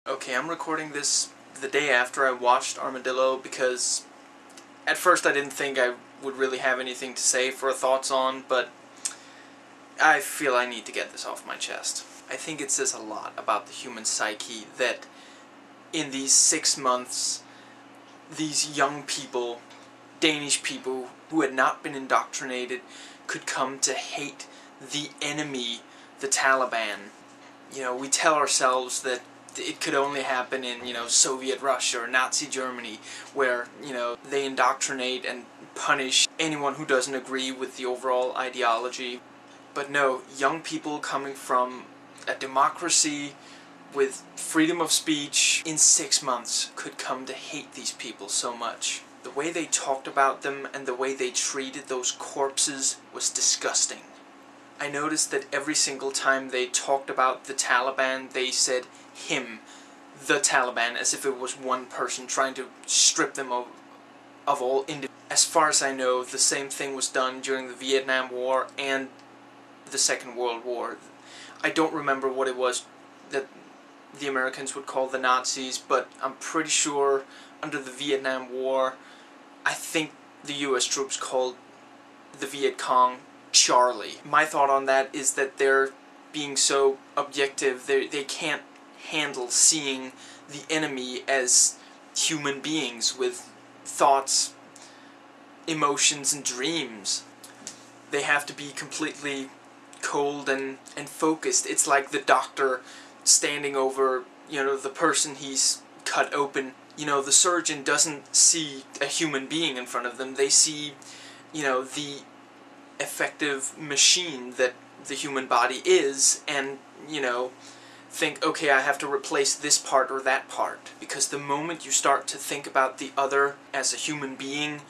Okay, I'm recording this the day after I watched Armadillo because at first I didn't think I would really have anything to say for thoughts on, but I feel I need to get this off my chest. I think it says a lot about the human psyche that in these 6 months, these young people, Danish people who had not been indoctrinated, could come to hate the enemy, the Taliban. You know, we tell ourselves that it could only happen in, Soviet Russia or Nazi Germany, where, they indoctrinate and punish anyone who doesn't agree with the overall ideology. But no, young people coming from a democracy with freedom of speech in 6 months could come to hate these people so much. The way they talked about them and the way they treated those corpses was disgusting. I noticed that every single time they talked about the Taliban, they said him, the Taliban, as if it was one person trying to strip them of all individuals. As far as I know, the same thing was done during the Vietnam War and the Second World War. I don't remember what it was that the Americans would call the Nazis, but I'm pretty sure under the Vietnam War, I think the US troops called the Viet Cong Charlie. My thought on that is that they're being so objective, they can't handle seeing the enemy as human beings with thoughts, emotions, and dreams. They have to be completely cold and focused. It's like the doctor standing over, the person he's cut open. The surgeon doesn't see a human being in front of them. They see, the effective machine that the human body is, and, think, okay, I have to replace this part or that part. Because the moment you start to think about the other as a human being,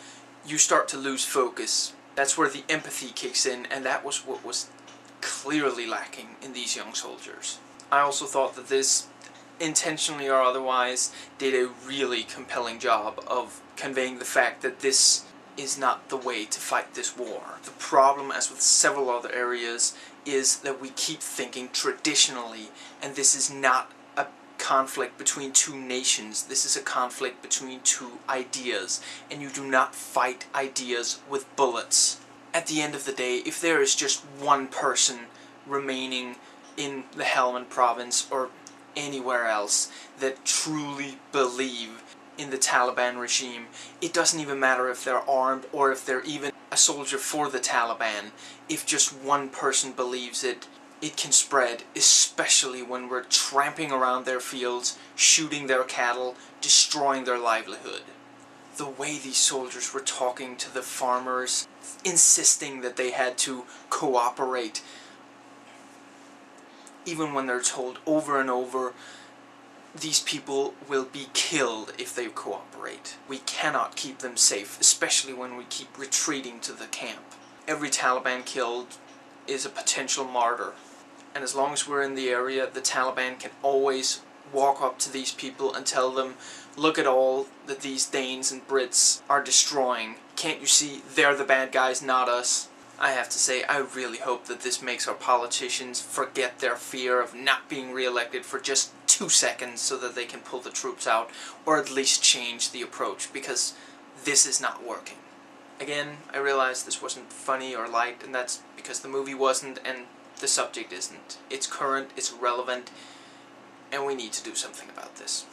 you start to lose focus. That's where the empathy kicks in, and that was what was clearly lacking in these young soldiers. I also thought that this, intentionally or otherwise, did a really compelling job of conveying the fact that this is not the way to fight this war. The problem, as with several other areas, is that we keep thinking traditionally, and this is not a conflict between two nations. This is a conflict between two ideas, and you do not fight ideas with bullets. At the end of the day, if there is just one person remaining in the Helmand province or anywhere else that truly believe in the Taliban regime, it doesn't even matter if they're armed or if they're even a soldier for the Taliban. If just one person believes it, it can spread, especially when we're tramping around their fields, shooting their cattle, destroying their livelihood. The way these soldiers were talking to the farmers, insisting that they had to cooperate, even when they're told over and over, these people will be killed if they cooperate. We cannot keep them safe, especially when we keep retreating to the camp. Every Taliban killed is a potential martyr. And as long as we're in the area, the Taliban can always walk up to these people and tell them, look at all that these Danes and Brits are destroying. Can't you see they're the bad guys, not us? I have to say, I really hope that this makes our politicians forget their fear of not being re-elected for just 2 seconds so that they can pull the troops out, or at least change the approach, because this is not working. Again, I realize this wasn't funny or light, and that's because the movie wasn't, and the subject isn't. It's current, it's relevant, and we need to do something about this.